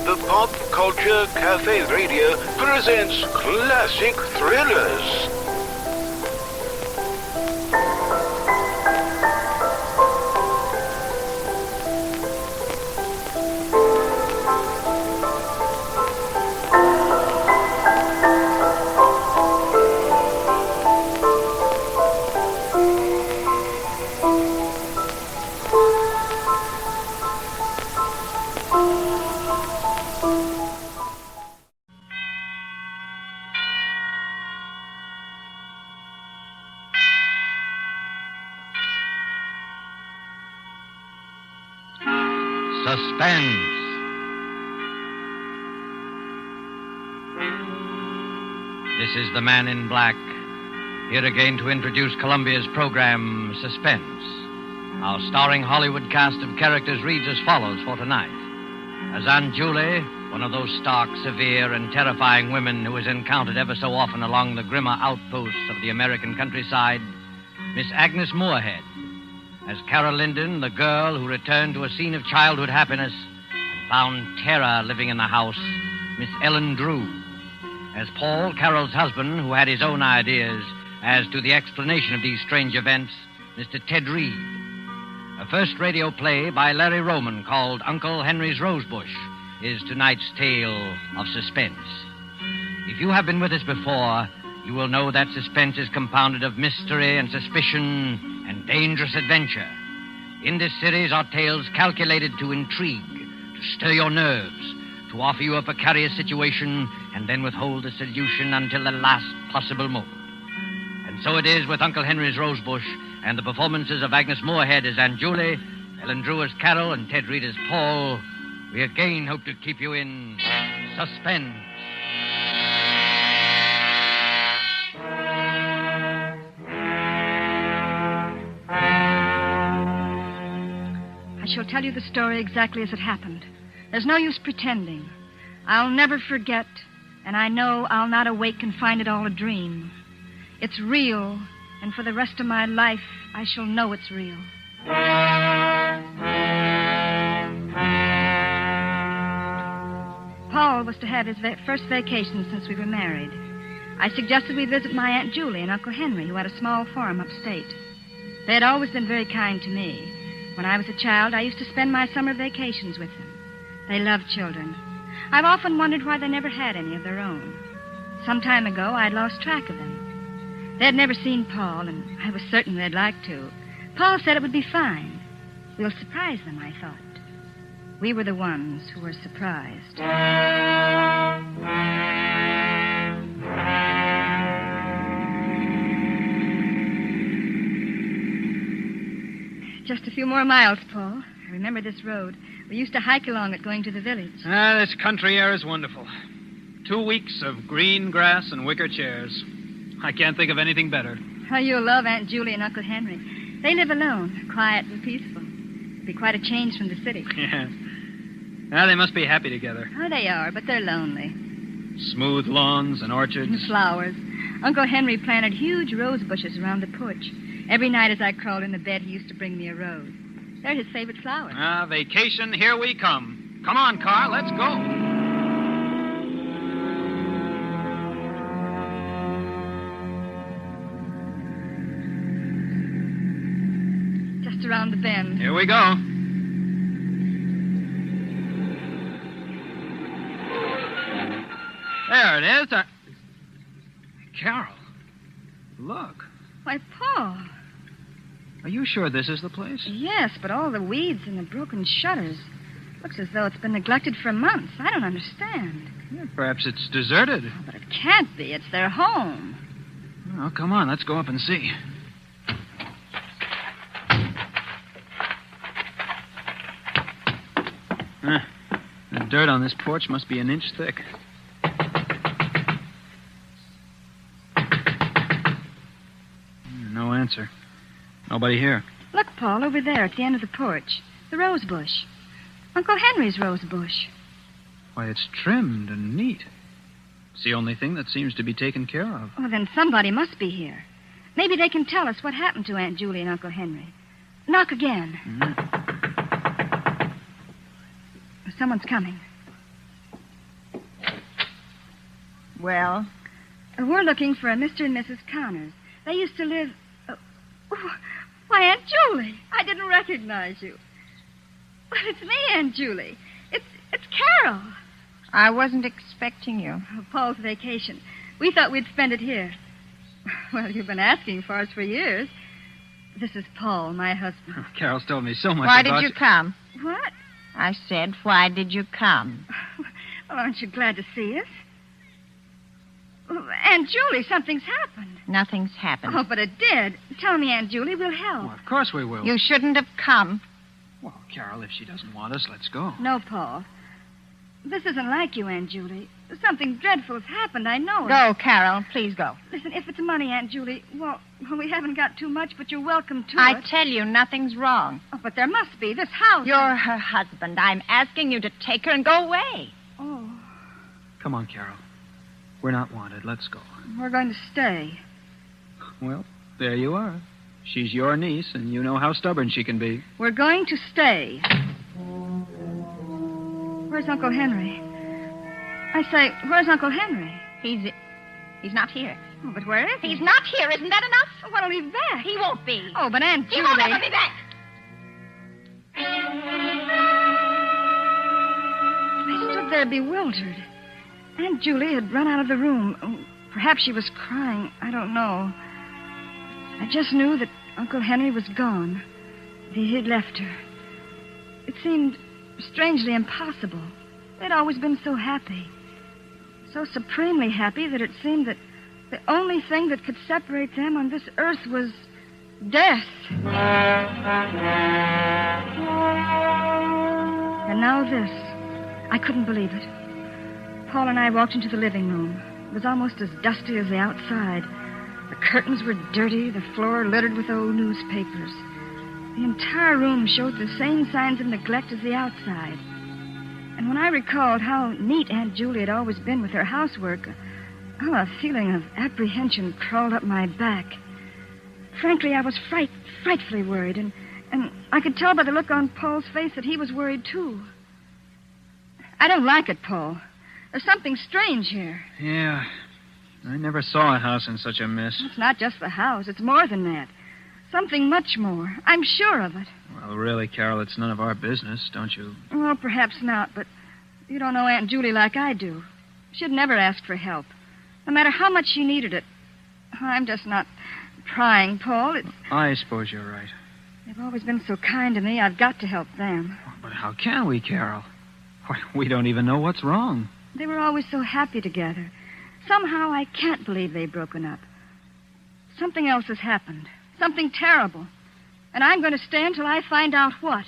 The Pop Culture Cafe Radio presents classic thrillers. Suspense. This is the Man in Black, here again to introduce Columbia's program, Suspense. Our starring Hollywood cast of characters reads as follows for tonight. As Aunt Julie, one of those stark, severe, and terrifying women who is encountered ever so often along the grimmer outposts of the American countryside, Miss Agnes Moorehead. As Carol Linden, the girl who returned to a scene of childhood happiness and found terror living in the house, Miss Ellen Drew. As Paul, Carol's husband, who had his own ideas as to the explanation of these strange events, Mr. Ted Reed. A first radio play by Larry Roman called Uncle Henry's Rosebush is tonight's tale of suspense. If you have been with us before, you will know that suspense is compounded of mystery and suspicion and dangerous adventure. In this series are tales calculated to intrigue, to stir your nerves, to offer you a precarious situation, and then withhold the solution until the last possible moment. And so it is with Uncle Henry's Rosebush and the performances of Agnes Moorehead as Aunt Julie, Ellen Drew as Carol, and Ted Reed as Paul. We again hope to keep you in suspense. I shall tell you the story exactly as it happened. There's no use pretending. I'll never forget, and I know I'll not awake and find it all a dream. It's real, and for the rest of my life, I shall know it's real. Paul was to have his first vacation since we were married. I suggested we visit my Aunt Julie and Uncle Henry, who had a small farm upstate. They had always been very kind to me. When I was a child, I used to spend my summer vacations with them. They loved children. I've often wondered why they never had any of their own. Some time ago, I'd lost track of them. They had never seen Paul, and I was certain they'd like to. Paul said it would be fine. We'll surprise them, I thought. We were the ones who were surprised. Just a few more miles, Paul. I remember this road. We used to hike along it going to the village. This country air is wonderful. 2 weeks of green grass and wicker chairs. I can't think of anything better. Oh, you'll love Aunt Julie and Uncle Henry. They live alone, quiet and peaceful. It'll be quite a change from the city. Yeah. Well, they must be happy together. Oh, they are, but they're lonely. Smooth lawns and orchards. And flowers. Uncle Henry planted huge rose bushes around the porch. Every night as I crawled in the bed, he used to bring me a rose. They're his favorite flowers. Vacation, here we come. Come on, car, let's go. Just around the bend. Here we go. There it is. Carol, look. Why, Paul. Are you sure this is the place? Yes, but all the weeds and the broken shutters. Looks as though it's been neglected for months. I don't understand. Yeah, perhaps it's deserted. Oh, but it can't be. It's their home. Well, come on. Let's go up and see. The dirt on this porch must be an inch thick. No answer. Nobody here. Look, Paul, over there at the end of the porch. The rose bush. Uncle Henry's rose bush. Why, it's trimmed and neat. It's the only thing that seems to be taken care of. Oh, then somebody must be here. Maybe they can tell us what happened to Aunt Julie and Uncle Henry. Knock again. Mm-hmm. Someone's coming. Well? We're looking for a Mr. and Mrs. Connors. They used to live... why, Aunt Julie, I didn't recognize you. Well, it's me, Aunt Julie. It's Carol. I wasn't expecting you. Paul's vacation. We thought we'd spend it here. Well, you've been asking for us for years. This is Paul, my husband. Oh, Carol's told me so much Why about did you come? What? I said, why did you come? Well, aren't you glad to see us? Well, Aunt Julie, something's happened. Nothing's happened. Oh, but it did. Tell me, Aunt Julie, we'll help. Well, of course we will. You shouldn't have come. Well, Carol, if she doesn't want us, let's go. No, Paul. This isn't like you, Aunt Julie. Something dreadful has happened, I know it. Go, Carol. Please go. Listen, if it's money, Aunt Julie, well, we haven't got too much, but you're welcome to I it. tell you, nothing's wrong. Oh, but there must be. This house... You're her husband. I'm asking you to take her and go away. Oh, Come on, Carol. We're not wanted. Let's go. we're going to stay. Well, there you are. She's your niece, and you know how stubborn she can be. We're going to stay. Where's Uncle Henry? I say, where's Uncle Henry? He's not here. Oh, but where is he? He's not here. Isn't that enough? Oh, when'll he be back? He won't be. Oh, but Aunt He Julie... won't ever be back. I stood there bewildered. Aunt Julie had run out of the room. Oh, perhaps she was crying. I don't know. I just knew that Uncle Henry was gone. He had left her. It seemed strangely impossible. They'd always been so happy. So supremely happy that it seemed that the only thing that could separate them on this earth was death. And now this. I couldn't believe it. Paul and I walked into the living room. It was almost as dusty as the outside. The curtains were dirty, the floor littered with old newspapers. The entire room showed the same signs of neglect as the outside. And when I recalled how neat Aunt Julie had always been with her housework, a feeling of apprehension crawled up my back. Frankly, I was frightfully worried, and I could tell by the look on Paul's face that he was worried, too. I don't like it, Paul. There's something strange here. Yeah. I never saw a house in such a mess. It's not just the house. It's more than that. Something much more. I'm sure of it. Well, really, Carol, it's none of our business, don't you? Well, perhaps not, but you don't know Aunt Julie like I do. She'd never ask for help, no matter how much she needed it. I'm just not trying, Paul. I suppose you're right. They've always been so kind to me. I've got to help them. But how can we, Carol? Why, we don't even know what's wrong. They were always so happy together. Somehow I can't believe they've broken up. Something else has happened. Something terrible. And I'm going to stay until I find out what.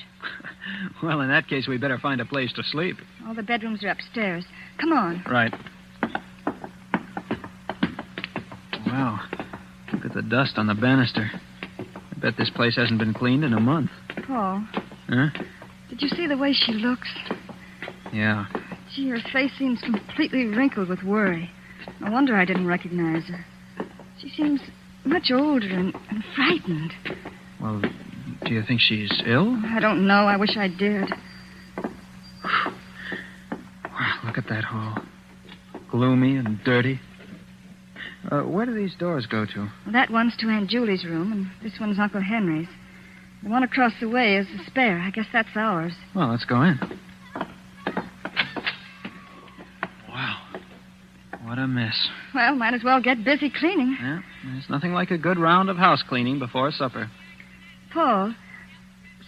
Well, in that case, we better find a place to sleep. All the bedrooms are upstairs. Come on. Right. Wow. Look at the dust on the banister. I bet this place hasn't been cleaned in a month. Paul. Huh? Did you see the way she looks? Yeah. Gee, her face seems completely wrinkled with worry. No wonder I didn't recognize her. She seems much older and frightened. Well, do you think she's ill? I don't know. I wish I did. Wow, look at that hall. Gloomy and dirty. Where do these doors go to? Well, that one's to Aunt Julie's room, and this one's Uncle Henry's. The one across the way is the spare. I guess that's ours. Well, let's go in. Wow. What a mess. Well, might as well get busy cleaning. Yeah, there's nothing like a good round of house cleaning before supper. Paul,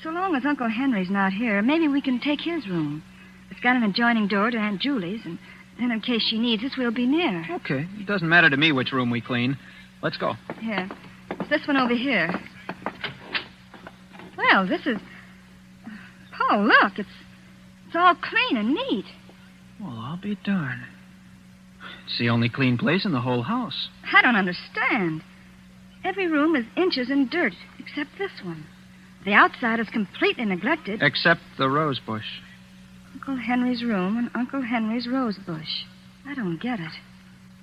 so long as Uncle Henry's not here, maybe we can take his room. It's got an adjoining door to Aunt Julie's, and then in case she needs us, we'll be near. Okay. It doesn't matter to me which room we clean. Let's go. Here. It's this one over here. Well, this is... Paul, look. It's all clean and neat. Well, I'll be darned. It's the only clean place in the whole house. I don't understand. Every room is inches in dirt, except this one. The outside is completely neglected. Except the rosebush. Uncle Henry's room and Uncle Henry's rosebush. I don't get it.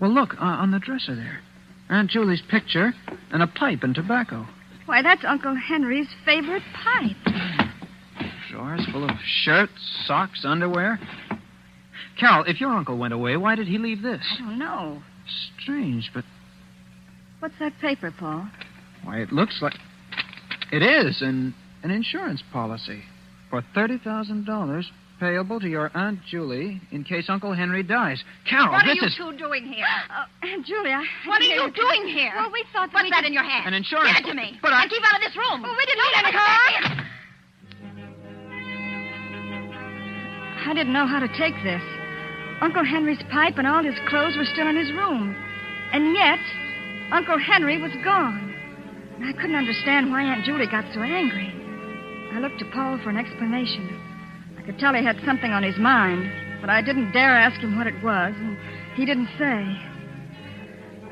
Well, look, on the dresser there. Aunt Julie's picture and a pipe and tobacco. Why, that's Uncle Henry's favorite pipe. Drawers full of shirts, socks, underwear. Carol, if your uncle went away, why did he leave this? I don't know. Strange, but What's that paper, Paul? why, it looks like... It is an insurance policy for $30,000 payable to your Aunt Julie in case Uncle Henry dies. Carol, What are this you is... two doing here? Aunt Julia. What are you doing here? Well, we thought that What's we that could- in your hand? An insurance... Give it to me. But I... And keep out of this room. Well, we didn't Don't need any let me harm. back in. I didn't know how to take this. Uncle Henry's pipe and all his clothes were still in his room. And yet, Uncle Henry was gone. I couldn't understand why Aunt Julie got so angry. I looked to Paul for an explanation. I could tell he had something on his mind, but I didn't dare ask him what it was, and he didn't say.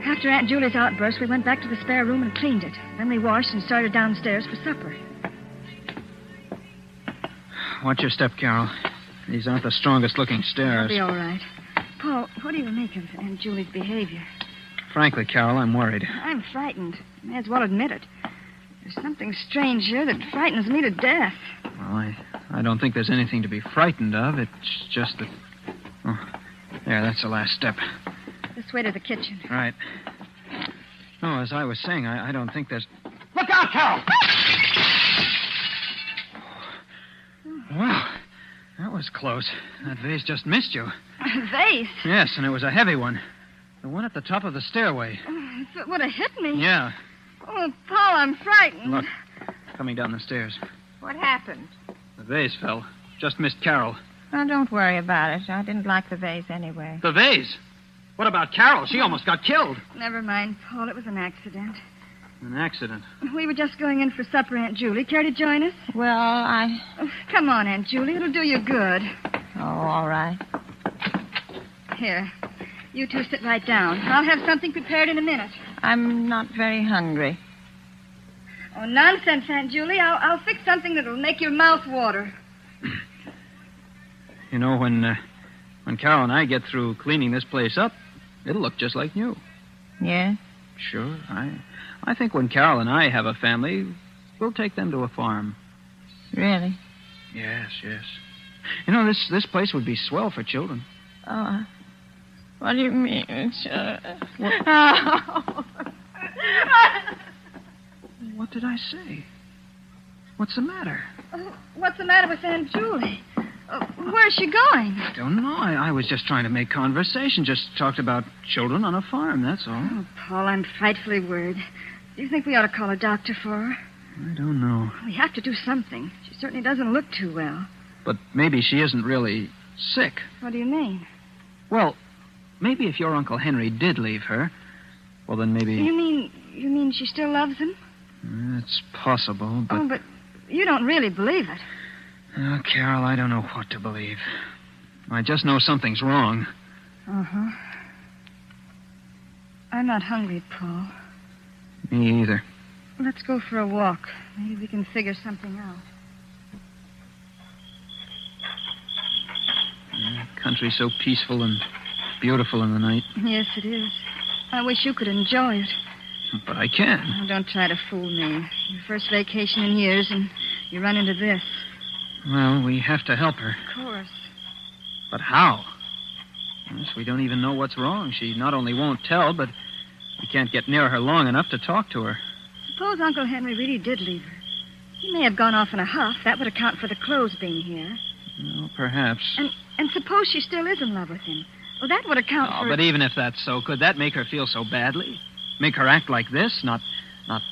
After Aunt Julie's outburst, we went back to the spare room and cleaned it. Then we washed and started downstairs for supper. Watch your step, Carol. These aren't the strongest-looking stairs. It'll be all right. Paul, what do you make of Aunt Julie's behavior? Frankly, Carol, I'm worried. I'm frightened. May as well admit it. There's something strange here that frightens me to death. Well, I don't think there's anything to be frightened of. It's just that... Oh, there, that's the last step. This way to the kitchen. Right. Oh, as I was saying, I don't think there's... Look out, Carol! Wow, that was close. That vase just missed you. A vase? Yes, and it was a heavy one. The one at the top of the stairway. Oh, if it would have hit me. Yeah. Oh, Paul, I'm frightened. Look, coming down the stairs. What happened? The vase fell. Just missed Carol. Oh, don't worry about it. I didn't like the vase anyway. The vase? What about Carol? She almost got killed. Never mind, Paul. It was an accident. An accident. We were just going in for supper, Aunt Julie. Care to join us? Well, Oh, come on, Aunt Julie. It'll do you good. Oh, all right. Here. You two sit right down. I'll have something prepared in a minute. I'm not very hungry. Oh, nonsense, Aunt Julie. I'll fix something that'll make your mouth water. You know, when Carol and I get through cleaning this place up, it'll look just like new. Yes? Sure. I think when Carol and I have a family, we'll take them to a farm. Really? Yes, yes. You know, this place would be swell for children. Oh, what do you mean, sir? What did I say? What's the matter? What's the matter with Aunt Julie? Where's she going? I don't know. I was just trying to make conversation. Just talked about children on a farm, that's all. Oh, Paul, I'm frightfully worried. Do you think we ought to call a doctor for her? I don't know. We have to do something. She certainly doesn't look too well. But maybe she isn't really sick. What do you mean? Well, maybe if your Uncle Henry did leave her, well, then maybe... You mean she still loves him? It's possible, but... Oh, but you don't really believe it. Oh, Carol, I don't know what to believe. I just know something's wrong. Uh-huh. I'm not hungry, Paul. Me either. Let's go for a walk. Maybe we can figure something out. Country's so peaceful and beautiful in the night. Yes, it is. I wish you could enjoy it. But I can. Oh, don't try to fool me. Your first vacation in years, and you run into this. Well, we have to help her. Of course. But how? Yes, we don't even know what's wrong. She not only won't tell, but we can't get near her long enough to talk to her. Suppose Uncle Henry really did leave her. He may have gone off in a huff. That would account for the clothes being here. Well, perhaps. And suppose she still is in love with him. Well, that would account Oh, for... but even if that's so, could that make her feel so badly? Make her act like this? Not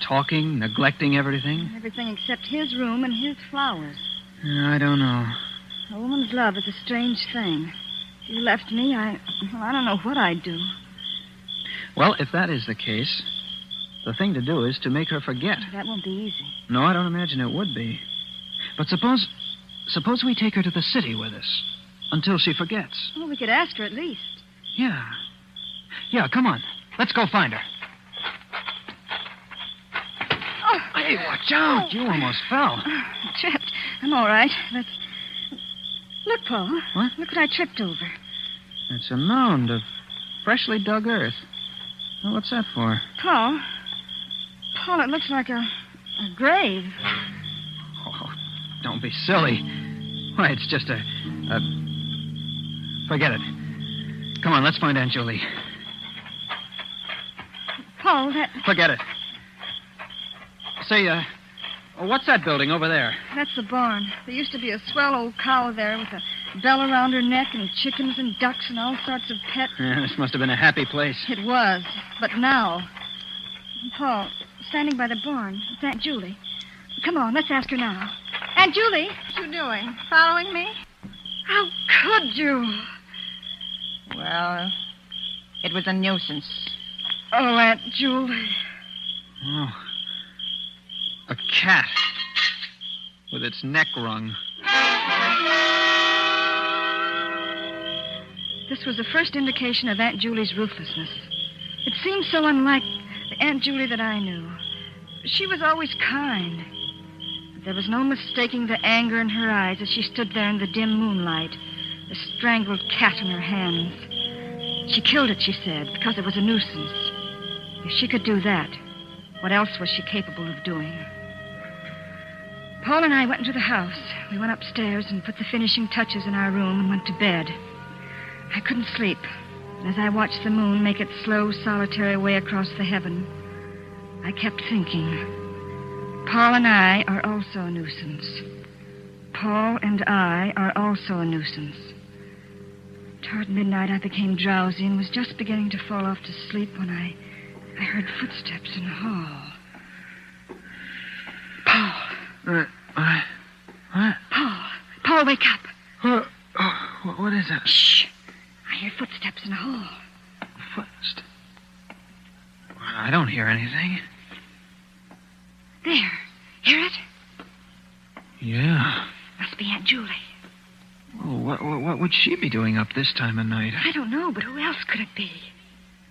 talking, neglecting everything? Everything except his room and his flowers. I don't know. A woman's love is a strange thing. If you left me, I don't know what I'd do. Well, if that is the case, the thing to do is to make her forget. That won't be easy. No, I don't imagine it would be. But suppose we take her to the city with us until she forgets. Well, we could ask her at least. Yeah. Yeah, come on. Let's go find her. Oh. Hey, watch out. You almost fell. I tripped. I'm all right. Look, Paul. What? Look what I tripped over. It's a mound of freshly dug earth. Well, what's that for? Paul, it looks like a grave. Oh, don't be silly. Why, it's just a... Forget it. Come on, let's find Aunt Julie. Paul, that... Forget it. Say, what's that building over there? That's the barn. There used to be a swell old cow there with a bell around her neck and chickens and ducks and all sorts of pets. Yeah, this must have been a happy place. It was. But now... Paul, standing by the barn, it's Aunt Julie. Come on, let's ask her now. Aunt Julie? What you doing? Following me? How could you? Well, it was a nuisance. Oh, Aunt Julie. Oh. A cat. With its neck wrung. This was the first indication of Aunt Julie's ruthlessness. It seemed so unlike the Aunt Julie that I knew. She was always kind. But there was no mistaking the anger in her eyes as she stood there in the dim moonlight, the strangled cat in her hands. She killed it, she said, because it was a nuisance. If she could do that, what else was she capable of doing? Paul and I went into the house. We went upstairs and put the finishing touches in our room and went to bed. I couldn't sleep. And as I watched the moon make its slow, solitary way across the heaven, I kept thinking, Paul and I are also a nuisance. Paul and I are also a nuisance. Toward midnight, I became drowsy and was just beginning to fall off to sleep when I heard footsteps in the hall. Paul. What? Paul, wake up. What is that? Shh. I hear footsteps in the hall. Footsteps? I don't hear anything. There. Hear it? Yeah. Must be Aunt Julie. Oh, what would she be doing up this time of night? I don't know, but who else could it be?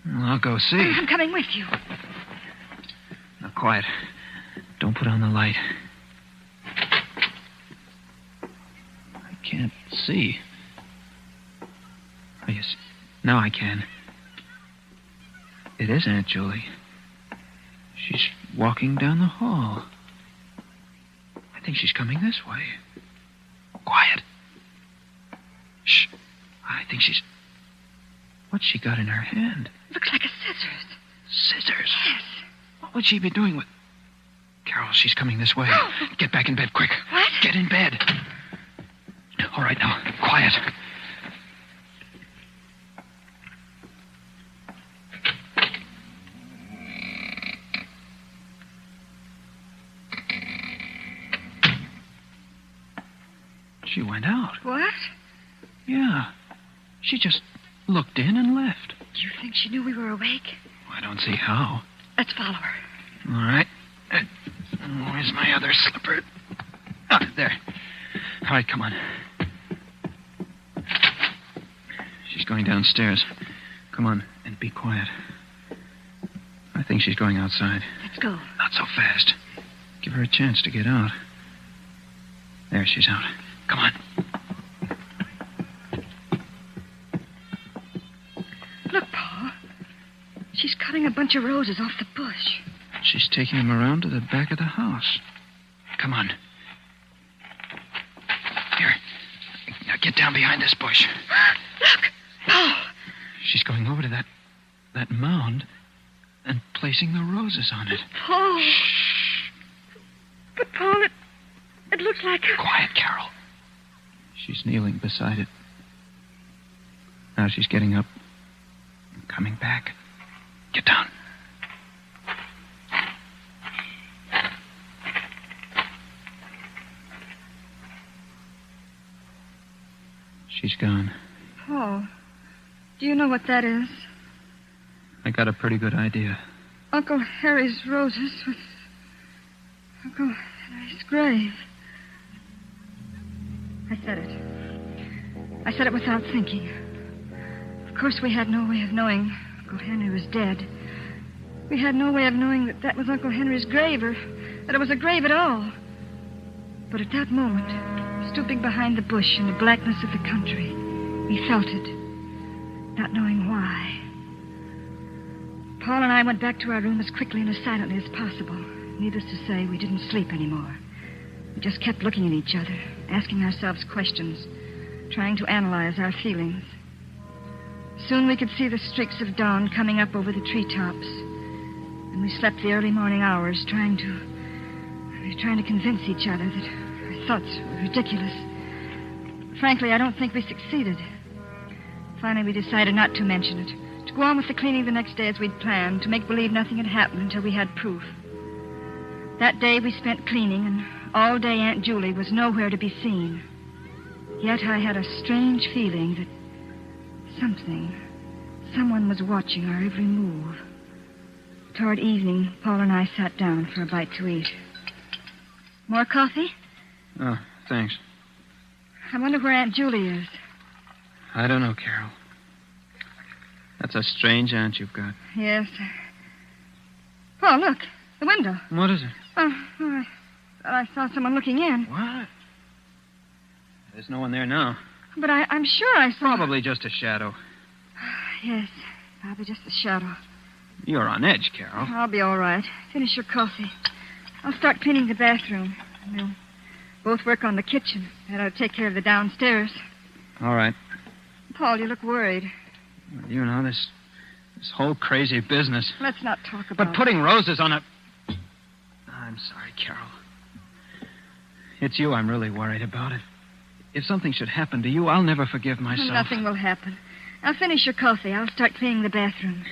Well, I'll go see. I'm coming with you. Now, quiet. Don't put on the light. I can't see. Oh, yes. Now I can. It is Aunt Julie. She's walking down the hall. I think she's coming this way. Quiet. Shh. I think she's... What's she got in her hand? Looks like a scissors. Scissors? Yes. What would she be doing with... Carol, she's coming this way. Oh. Get back in bed, quick. What? Get in bed. All right, now, quiet. She went out. What? Yeah. She just looked in and left. Do you think she knew we were awake? I don't see how. Let's follow her. All right. Where's my other slipper? Ah, there. All right, come on. She's going downstairs. Come on, and be quiet. I think she's going outside. Let's go. Not so fast. Give her a chance to get out. There, she's out. Come on. Look, Paul. She's cutting a bunch of roses off the bush. She's taking them around to the back of the house. Come on. Here. Now get down behind this bush. Look! Paul! She's going over to that mound and placing the roses on it. Paul! Shh. But, Paul, it looks like... Quiet, Carol. She's kneeling beside it. Now she's getting up and coming back. Get down. She's gone. Paul, do you know what that is? I got a pretty good idea. Uncle Harry's roses with Uncle Henry's grave. I said it. I said it without thinking. Of course, we had no way of knowing Uncle Henry was dead. We had no way of knowing that was Uncle Henry's grave or that it was a grave at all. But at that moment, stooping behind the bush in the blackness of the country, we felt it, not knowing why. Paul and I went back to our room as quickly and as silently as possible. Needless to say, we didn't sleep anymore. We just kept looking at each other, asking ourselves questions, trying to analyze our feelings. Soon we could see the streaks of dawn coming up over the treetops. And we slept the early morning hours trying to convince each other that our thoughts were ridiculous. Frankly, I don't think we succeeded. Finally, we decided not to mention it, to go on with the cleaning the next day as we'd planned, to make believe nothing had happened until we had proof. That day we spent cleaning, and all day Aunt Julie was nowhere to be seen. Yet I had a strange feeling that someone was watching our every move. Toward evening, Paul and I sat down for a bite to eat. More coffee? Oh, thanks. I wonder where Aunt Julie is. I don't know, Carol. That's a strange aunt you've got. Yes. Paul, look. The window. What is it? Oh, I saw someone looking in. What? There's no one there now. But I'm sure I saw... Probably just a shadow. Yes, probably just a shadow. You're on edge, Carol. I'll be all right. Finish your coffee. I'll start cleaning the bathroom. We'll both work on the kitchen. And I'll take care of the downstairs. All right. Paul, you look worried. You know, this whole crazy business. Let's not talk about But putting roses on a... I'm sorry, Carol. It's you I'm really worried about. If something should happen to you, I'll never forgive myself. Nothing will happen. I'll finish your coffee. I'll start cleaning the bathroom.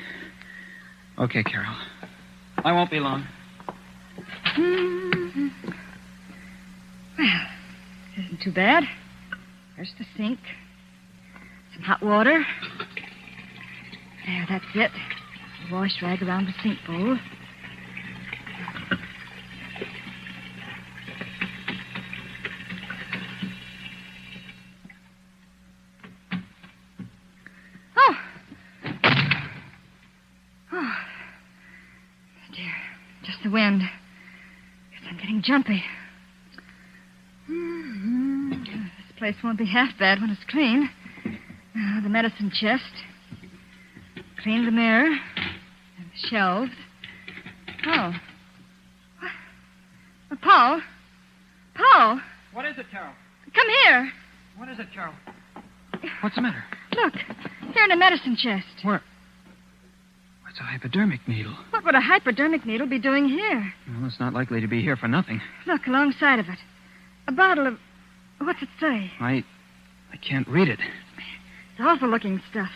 Okay, Carol. I won't be long. Mm-hmm. Well, it isn't too bad. There's the sink. Some hot water. There, that's it. A wash rag around the sink bowl. The wind. Guess I'm getting jumpy. This place won't be half bad when it's clean. The medicine chest. Clean the mirror. And the shelves. Oh. Paul? Paul? What is it, Carol? Come here. What is it, Carol? What's the matter? Look. Here in the medicine chest. Where? It's a hypodermic needle. What would a hypodermic needle be doing here? Well, it's not likely to be here for nothing. Look, alongside of it. A bottle of... What's it say? I can't read it. It's awful-looking stuff.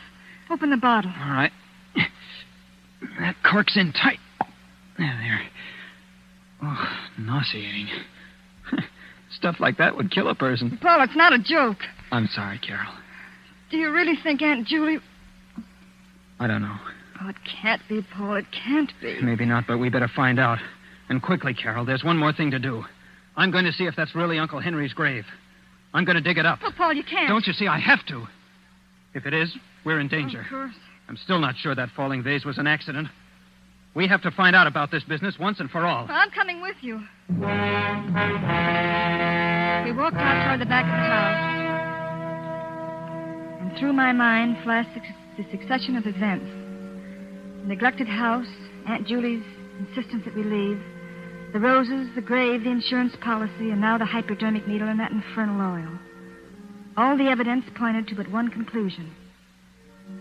Open the bottle. All right. That cork's in tight. There. Oh, nauseating. Stuff like that would kill a person. Paul, it's not a joke. I'm sorry, Carol. Do you really think Aunt Julie... I don't know. Oh, it can't be, Paul. It can't be. Maybe not, but we better find out. And quickly, Carol. There's one more thing to do. I'm going to see if that's really Uncle Henry's grave. I'm going to dig it up. Oh, Paul, you can't. Don't you see? I have to. If it is, we're in danger. Of course. I'm still not sure that falling vase was an accident. We have to find out about this business once and for all. Well, I'm coming with you. We walked out toward the back of the house. And through my mind flashed the succession of events. The neglected house, Aunt Julie's insistence that we leave, the roses, the grave, the insurance policy, and now the hypodermic needle and that infernal oil. All the evidence pointed to but one conclusion.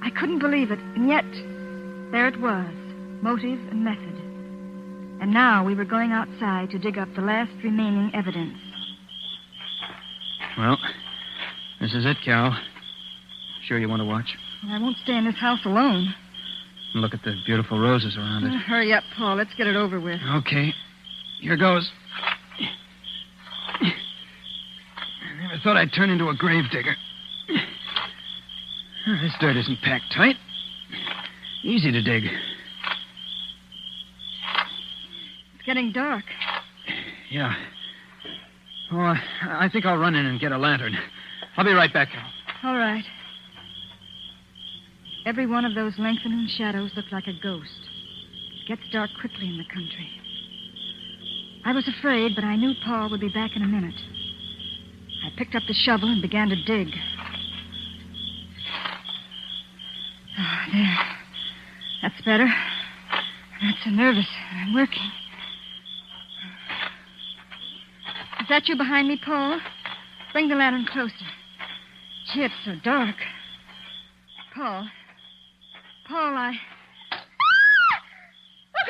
I couldn't believe it, and yet there it was, motive and method. And now we were going outside to dig up the last remaining evidence. Well, this is it, Carol. Sure you want to watch? Well, I won't stay in this house alone. And look at the beautiful roses around it. Hurry up, Paul. Let's get it over with. Okay. Here goes. I never thought I'd turn into a grave digger. This dirt isn't packed tight. Easy to dig. It's getting dark. Yeah. Oh, I think I'll run in and get a lantern. I'll be right back, Carol. All right. Every one of those lengthening shadows looked like a ghost. It gets dark quickly in the country. I was afraid, but I knew Paul would be back in a minute. I picked up the shovel and began to dig. Oh, there. That's better. I'm not so nervous. I'm working. Is that you behind me, Paul? Bring the lantern closer. Gee, it's so dark. Paul, Paul, Uncle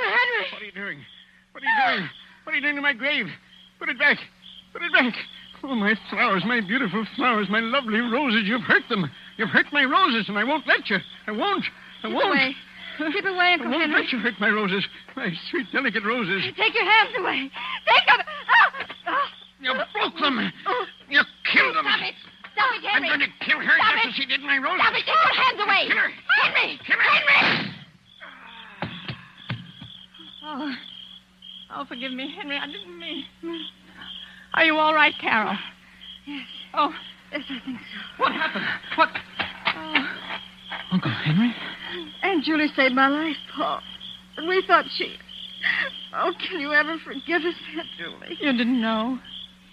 Henry! What are you doing? What are you doing? What are you doing to my grave? Put it back. Put it back. Oh, my flowers, my beautiful flowers, my lovely roses. You've hurt them. You've hurt my roses, and I won't let you. I won't. Keep away. Keep away, Uncle I won't Henry. let you hurt my roses. My sweet, delicate roses. Take your hands away. Take them. You broke them. You killed them. Stop it. Stop it, I'm Henry. going to kill her Stop just it. as she did my roses. Stop it. Take your hands away. Kill her. Henry. Kill her. Henry. Oh, forgive me, Henry. I didn't mean. Are you all right, Carol? Yes. Oh, Yes, I think so. What happened? What? Uncle Henry? Aunt Julie saved my life, Paul. And we thought she... Oh, can you ever forgive us, Aunt Julie? you didn't know.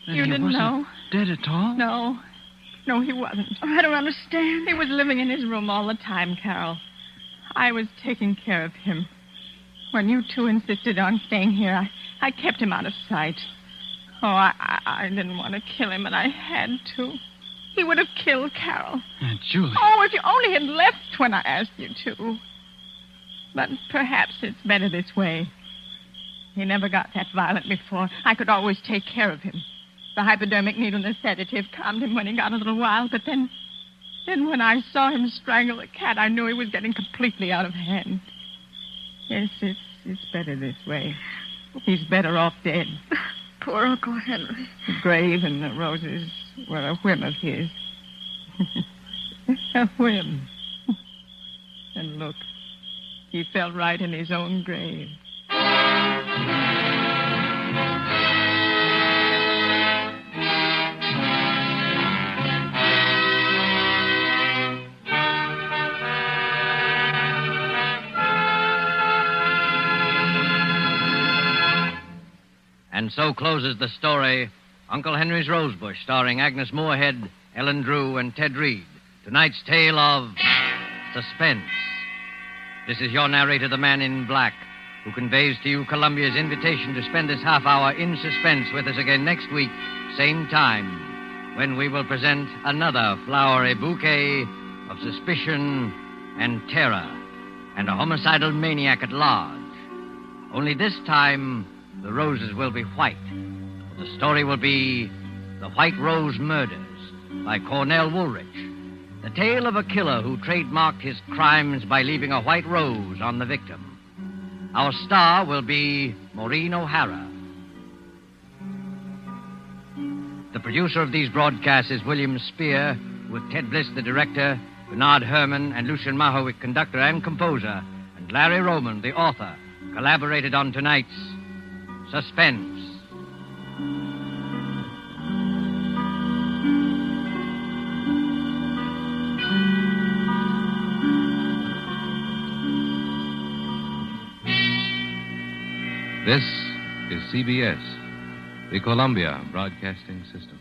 Then You he didn't wasn't know? dead at all? No. No, he wasn't. Oh, I don't understand. He was living in his room all the time, Carol. I was taking care of him. When you two insisted on staying here, I kept him out of sight. Oh, I didn't want to kill him, and I had to. He would have killed Carol. Aunt Julie. Oh, if you only had left when I asked you to. But perhaps it's better this way. He never got that violent before. I could always take care of him. The hypodermic needle and the sedative calmed him when he got a little wild, but then when I saw him strangle the cat, I knew he was getting completely out of hand. Yes, it's better this way. He's better off dead. Poor Uncle Henry. The grave and the roses were a whim of his. A whim. And look, he fell right in his own grave. And so closes the story, Uncle Henry's Rosebush, starring Agnes Moorehead, Ellen Drew, and Ted Reed. Tonight's tale of Suspense. This is your narrator, the Man in Black, who conveys to you Columbia's invitation to spend this half hour in suspense with us again next week, same time, when we will present another flowery bouquet of suspicion and terror and a homicidal maniac at large. Only this time, the roses will be white. The story will be The White Rose Murders by Cornell Woolrich. The tale of a killer who trademarked his crimes by leaving a white rose on the victim. Our star will be Maureen O'Hara. The producer of these broadcasts is William Spear, with Ted Bliss, the director, Bernard Herrmann, and Lucien Mahowick, conductor and composer, and Larry Roman, the author, collaborated on tonight's Suspense. This is CBS, the Columbia Broadcasting System.